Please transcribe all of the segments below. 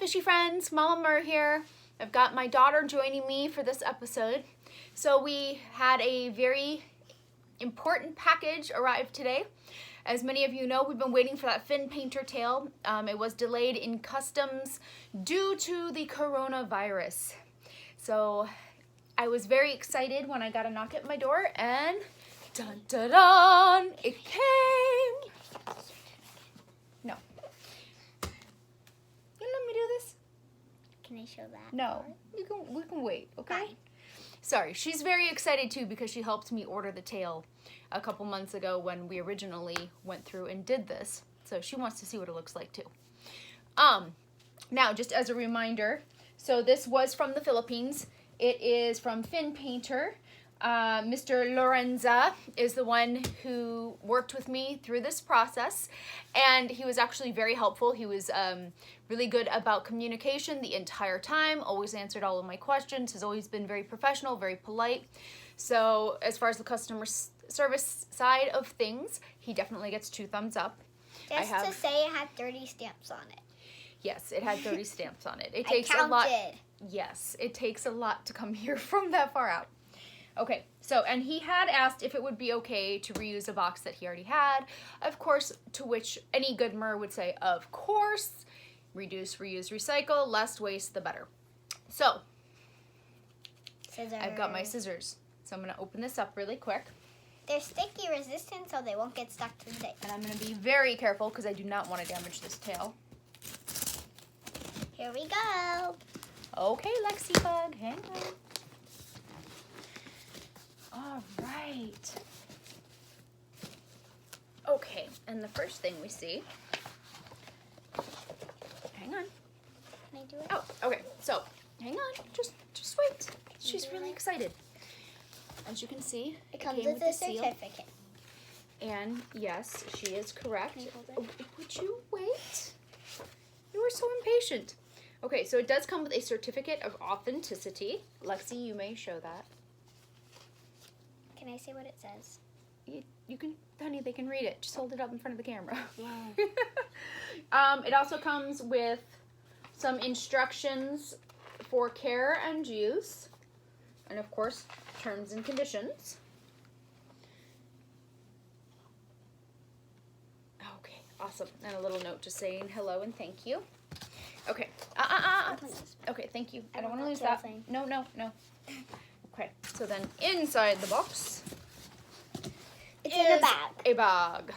fishy friends, Mama Mer here. I've got my daughter joining me for this episode. So we had a very important package arrive today. As many of you know, we've been waiting for that FinPainter Tail. It was delayed in customs due to the coronavirus. So I was very excited when I got a knock at my door and dun dun dun, it came. No. You let me do this? Can I show that? No, we can wait, okay? Fine. Sorry, she's very excited too because she helped me order the tail a couple months ago when we originally went through and did this. So she wants to see what it looks like too. Now, just as a reminder, so this was from the Philippines. It is from FinPainter. Mr. Lorenza is the one who worked with me through this process, and he was actually very helpful. He was really good about communication the entire time, always answered all of my questions, has always been very professional, very polite. So as far as the customer service side of things, he definitely gets 2 thumbs up. Just to say it had 30 stamps on it. Yes, it had 30 stamps on it. It I takes counted. a lot. Yes, it takes a lot to come here from that far out. Okay, so, and he had asked if it would be okay to reuse a box that he already had. Of course, to which any good mer would say, of course. Reduce, reuse, recycle, less waste, the better. So, Scissors. I've got my scissors. So I'm going to open this up really quick. They're sticky resistant, so they won't get stuck to the tail. And I'm going to be very careful because I do not want to damage this tail. Here we go. Okay, Lexi Bug, hang on. All right. Okay, and the first thing we see, hang on. Can I do it? Oh, okay, so hang on, just wait. She's really excited. As you can see, It comes came with a seal. certificate. And yes, she is correct. Can you hold it? Oh, would you wait? You were so impatient. Okay, so it does come with a certificate of authenticity. Lexi, you may show that. Can I say what it says? You can, honey, they can read it. Just hold it up in front of the camera. Yeah. It also comes with some instructions for care and use. And of course, terms and conditions. Okay, awesome. And a little note just saying hello and thank you. Okay. Okay, thank you. I don't want to lose that. No. Okay, so then inside the box It's in a is bag. a bag.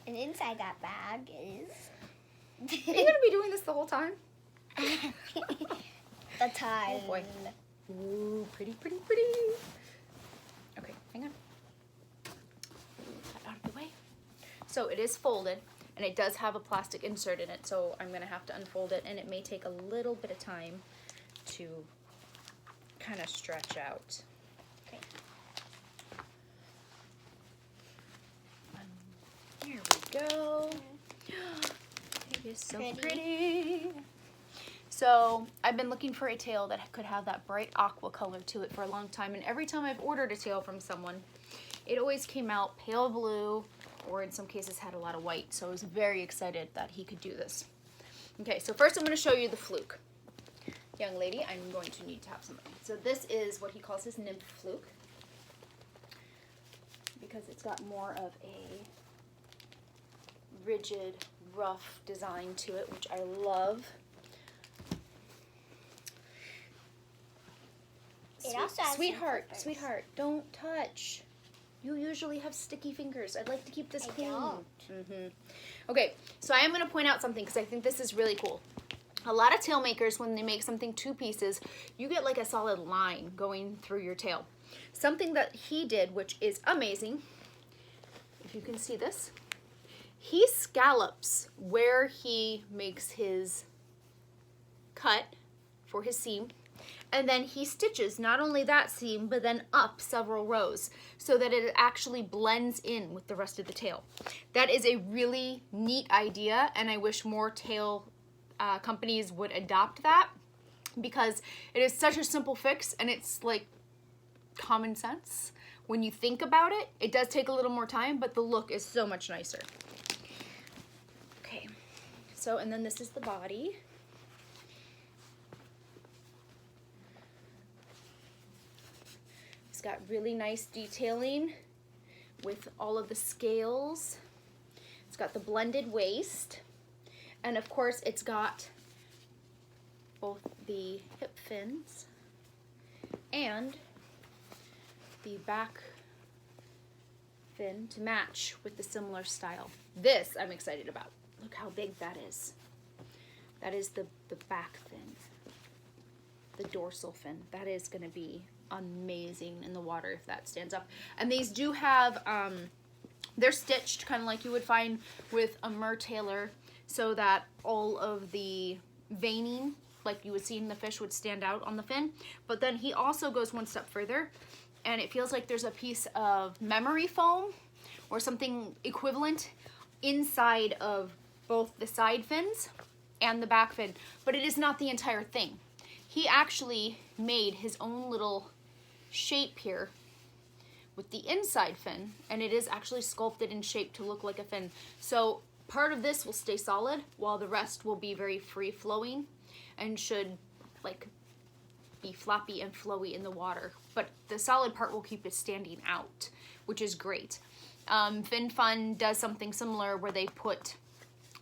And inside that bag is... Are you going to be doing this the whole time? the tile. Oh boy. Ooh, pretty. Okay, hang on. Move that out of the way. So it is folded, and it does have a plastic insert in it, so I'm going to have to unfold it, and it may take a little bit of time to kind of stretch out. Okay. Here we go. It is so pretty. So I've been looking for a tail that could have that bright aqua color to it for a long time, and every time I've ordered a tail from someone, it always came out pale blue, or in some cases had a lot of white, so I was very excited that he could do this. Okay, so first I'm going to show you the fluke. Young lady, I'm going to need to have somebody. So this is what he calls his nymph fluke, because it's got more of a rigid, rough design to it, which I love. It also has Sweetheart, some sweetheart, don't touch. You usually have sticky fingers. I'd like to keep this clean. Okay, so I am going to point out something because I think this is really cool. A lot of tail makers, when they make something 2 pieces, you get like a solid line going through your tail. Something that he did, which is amazing, if you can see this, he scallops where he makes his cut for his seam, and then he stitches not only that seam, but then up several rows so that it actually blends in with the rest of the tail. That is a really neat idea, and I wish more tail companies would adopt that, because it is such a simple fix, and it's like common sense. When you think about it, it does take a little more time, but the look is so much nicer. Okay, so, and then this is the body. got really nice detailing with all of the scales. It's got the blended waist. And of course it's got both the hip fins and the back fin to match with the similar style. This I'm excited about. Look how big that is. That is the back fin, the dorsal fin. That is going to be amazing in the water if that stands up. And these do have, they're stitched kind of like you would find with a mertailer, so that all of the veining, like you would see in the fish, would stand out on the fin. But then he also goes one step further, and it feels like there's a piece of memory foam or something equivalent inside of both the side fins and the back fin, but it is not the entire thing. He actually made his own little shape here with the inside fin, and it is actually sculpted in shape to look like a fin. So part of this will stay solid while the rest will be very free flowing and should like be floppy and flowy in the water, but the solid part will keep it standing out, which is great. FinFun does something similar where they put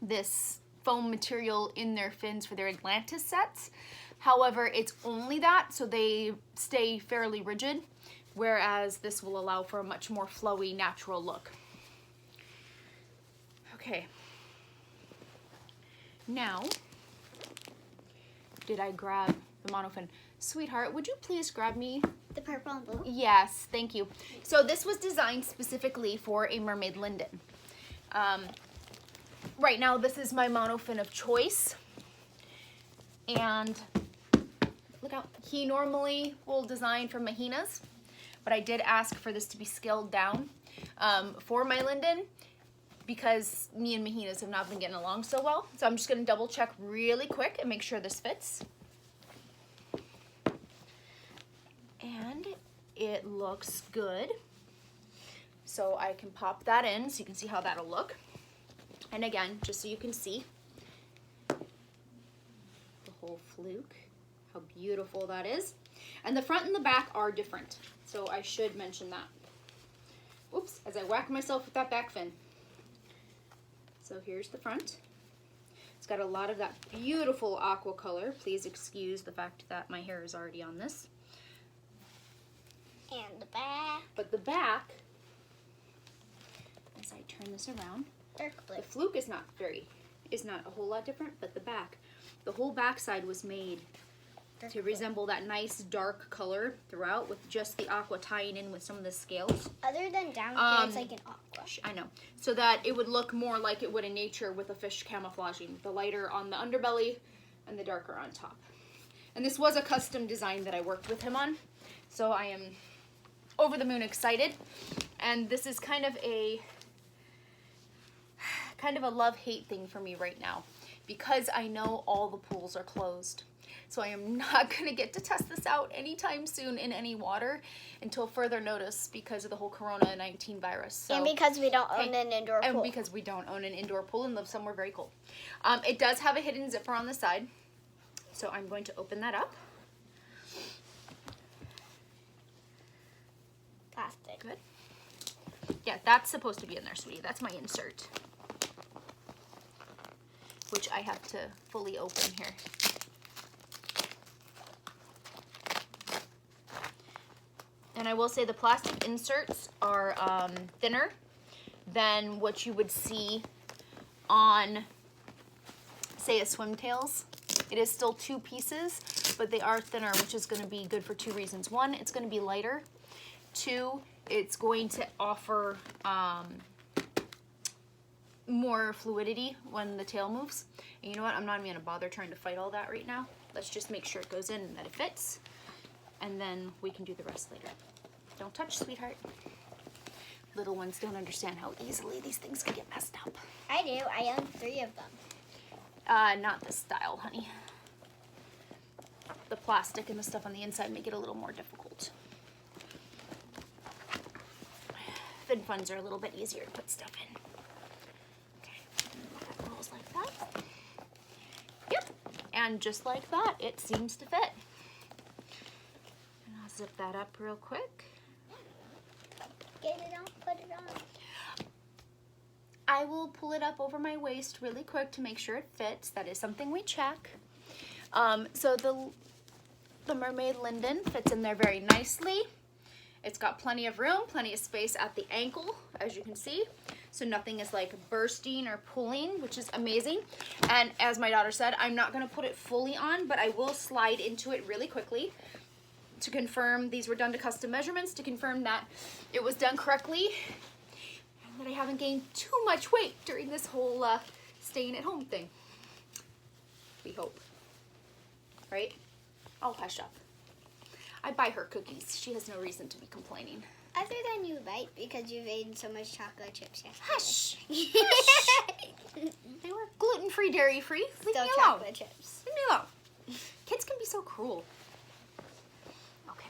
this foam material in their fins for their Atlantis sets. However, it's only that, so they stay fairly rigid, whereas this will allow for a much more flowy, natural look. Okay. Now, did I grab the monofin? Sweetheart, would you please grab me The purple and blue? Yes, thank you. So this was designed specifically for a mermaid linden. Right now this is my monofin of choice. And look out, he normally will design for mahinas, but I did ask for this to be scaled down for my linden because me and mahinas have not been getting along so well. So I'm just gonna double check really quick and make sure this fits. And it looks good. So I can pop that in so you can see how that'll look. And again, just so you can see the whole fluke, how beautiful that is. And the front and the back are different, so I should mention that. Oops, as I whack myself with that back fin. So here's the front. It's got a lot of that beautiful aqua color. Please excuse the fact that my hair is already on this. And the back. But the back, as I turn this around, Dark blue. the fluke is not a whole lot different, but the back, the whole back side was made to resemble that nice dark color throughout, with just the aqua tying in with some of the scales. Other than down here, it's like an aqua. I know. So that it would look more like it would in nature with a fish camouflaging, the lighter on the underbelly and the darker on top. And this was a custom design that I worked with him on, so I am over the moon excited. And this is kind of a love-hate thing for me right now, because I know all the pools are closed. So I am not going to get to test this out anytime soon in any water until further notice because of the whole Corona-19 virus. So, and because we don't own an indoor pool. And because we don't own an indoor pool and live somewhere very cold. It does have a hidden zipper on the side, so I'm going to open that up. Plastic. Good. Yeah, that's supposed to be in there, sweetie. That's my insert, which I have to fully open here. And I will say the plastic inserts are thinner than what you would see on, say, a swimtails. It is still 2 pieces, but they are thinner, which is going to be good for 2 reasons. 1, it's going to be lighter. 2, it's going to offer more fluidity when the tail moves. And you know what? I'm not even going to bother trying to fight all that right now. Let's just make sure it goes in and that it fits. And then we can do the rest later. Don't touch, sweetheart. Little ones don't understand how easily these things can get messed up. I do. I own 3 of them. Not this style, honey. The plastic and the stuff on the inside make it a little more difficult. FinFuns are a little bit easier to put stuff in. Okay, that rolls like that. Yep, and just like that, it seems to fit. And I'll zip that up real quick. get it on, put it on. I will pull it up over my waist really quick to make sure it fits. That is something we check. So the Mermaid Linden fits in there very nicely. It's got plenty of room, plenty of space at the ankle, as you can see. So nothing is like bursting or pulling, which is amazing. And as my daughter said, I'm not gonna put it fully on, but I will slide into it really quickly to confirm these were done to custom measurements, to confirm that it was done correctly, and that I haven't gained too much weight during this whole staying at home thing. We hope, right? I'll hush up. I buy her cookies. She has no reason to be complaining. Other than you bite because you've eaten so much chocolate chips yesterday. Hush! Hush! They were gluten-free, dairy-free. Leave Still me alone. chocolate chips. Leave me alone. Kids can be so cruel. Okay.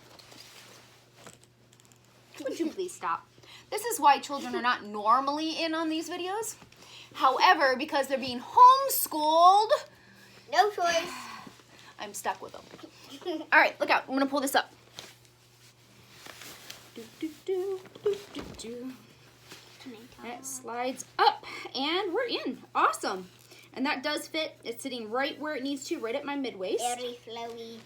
Would you please stop? This is why children are not normally in on these videos. However, because they're being homeschooled, No choice. I'm stuck with them. All right, look out. I'm going to pull this up. And it slides up, and we're in. Awesome. And that does fit. It's sitting right where it needs to, right at my mid-waist. Very flowy.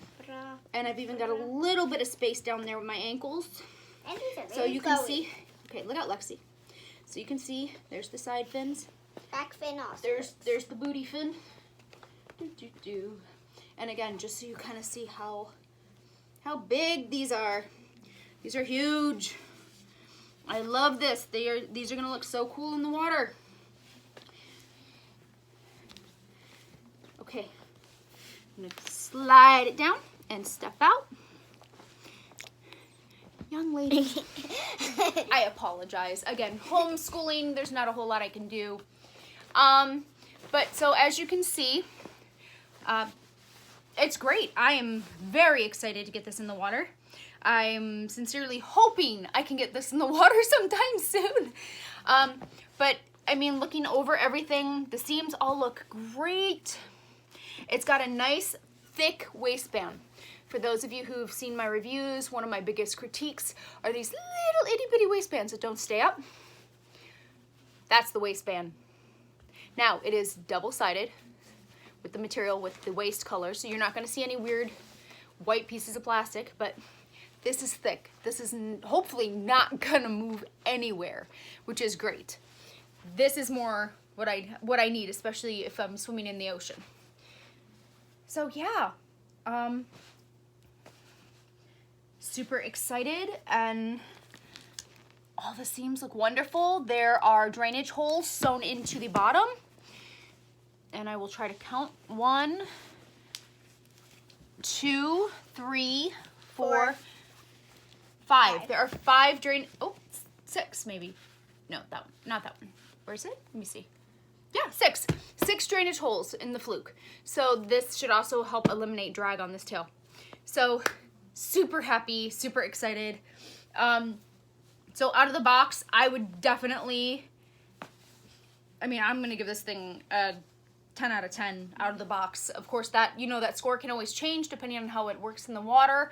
And I've even got a little bit of space down there with my ankles. And these are very So you can flowy. see, okay, look out, Lexi. So you can see, there's the side fins. Back fin also. There's the booty fin. And again, just so you kind of see how big these are. These are huge. I love this. These are gonna look so cool in the water. Okay, I'm gonna slide it down and step out. Young lady. I apologize. Again, homeschooling, there's not a whole lot I can do. But so as you can see, it's great. I am very excited to get this in the water. I'm sincerely hoping I can get this in the water sometime soon. But I mean, looking over everything, the seams all look great. It's got a nice thick waistband. For those of you who've seen my reviews, one of my biggest critiques are these little itty bitty waistbands that don't stay up. That's the waistband. Now, it is double-sided with the material, with the waist color, so you're not going to see any weird white pieces of plastic, but this is thick. This is hopefully not going to move anywhere, which is great. This is more what I need, especially if I'm swimming in the ocean. So yeah, super excited, and all the seams look wonderful. There are drainage holes sewn into the bottom, and I will try to count 1, 2, 3, 4, 5. There are 5 oh, 6 maybe. No, that one, not that one. Where is it? Let me see. Yeah, 6. 6 drainage holes in the fluke. So this should also help eliminate drag on this tail. So super happy, super excited. So out of the box, I would definitely, I mean, I'm gonna give this thing a 10 out of 10 out of the box. Of course, that, you know, that score can always change depending on how it works in the water.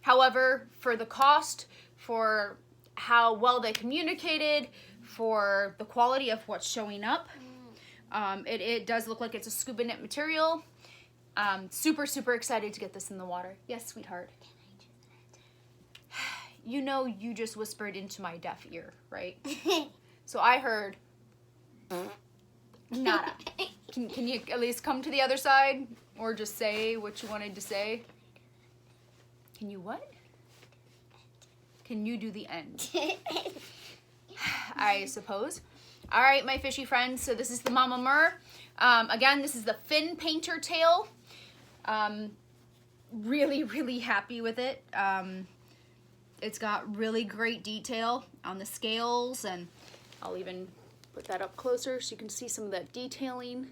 However, for the cost, for how well they communicated, for the quality of what's showing up, it does look like it's a scuba knit material. Super, super excited to get this in the water. Yes, sweetheart. You know, you just whispered into my deaf ear, right? So I heard nada. Can you at least come to the other side, or just say what you wanted to say? Can you what? Can you do the end? I suppose. All right, my fishy friends. So this is the Mama Mer. Again, this is the FinPainter Tail. Really, really happy with it. It's got really great detail on the scales, and I'll even put that up closer so you can see some of that detailing.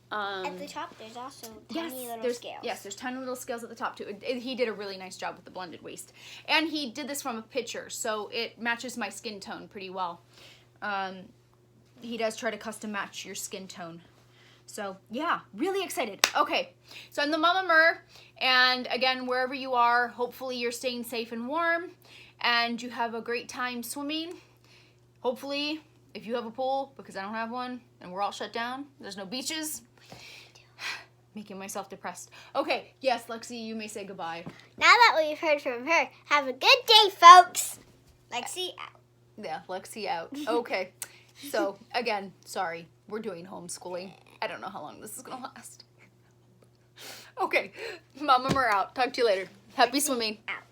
At the top, there's also tiny little scales. Yes, there's tiny little scales at the top too. He did a really nice job with the blended waist. And he did this from a picture, so it matches my skin tone pretty well. He does try to custom match your skin tone. So yeah, really excited. Okay, so I'm the Mama Mer, and again, wherever you are, hopefully you're staying safe and warm, and you have a great time swimming. Hopefully, if you have a pool, because I don't have one, and we're all shut down, there's no beaches. Making myself depressed. Okay, yes, Lexi, you may say goodbye. Now that we've heard from her, have a good day, folks. Lexi out. Yeah, Lexi out. Okay, so again, sorry, we're doing homeschooling. I don't know how long this is gonna last. Okay, Mama, we're out. Talk to you later. Happy swimming. Out.